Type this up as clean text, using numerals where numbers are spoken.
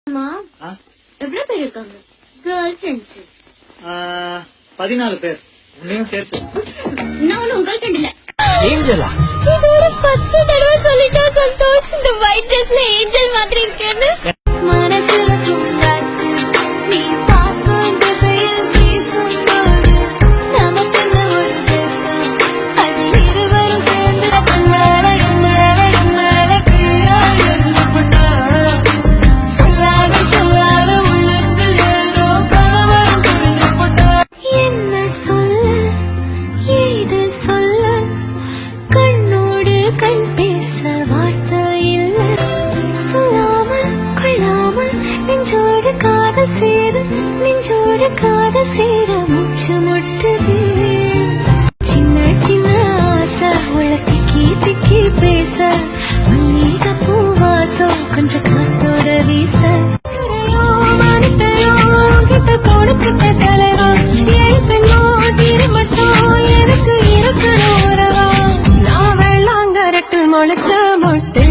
எவ்வளவு பேர் இருக்காங்க? கேர்ள் ஃப்ரெண்ட்ஸ் 14 பேர். உன்னையும் சேர்த்து. நான் உங்க கேர்ள் ஃப்ரெண்ட் இல்ல. ஏஞ்சலா? இதோட 10 தடவை சொல்லிட்டா சந்தோஷ் இந்த ஒயிட் ட்ரெஸ்ல ஏஞ்சல் மாதிரி இருக்கேன்னு. மனசுல தூங்காது நீ பார்க்கும் திசையில் வீசும்போது நமக்குன்னு ஒரு தேசம் அது இருவரும் சேர்ந்து மேல கீழே இருந்து போட்டா சொல்லாத உள்ளுக்கு ஏதோ கலவரம் புரிஞ்சு போட்டா. என்ன சொல்ல ஏது சொல்ல கண்ணோடு கண் பேச வார்த்தை இல்லை. சொல்லாமல் கொள்ளாமல் நெஞ்சோடு காதல் சேர மூச்சு முட்டுது. சின்ன சின்ன ஆசை உள்ள திக்கி பேச மல்லிக பூவாசம் கொஞ்சம் காத்தோட வீச கிட்ட கொடுக்கிட்ட தலைவா மட்டும் எனக்கு இருக்கணும் நான் வெள்ளாங்கரட்டில் முளைச்ச மொட்டை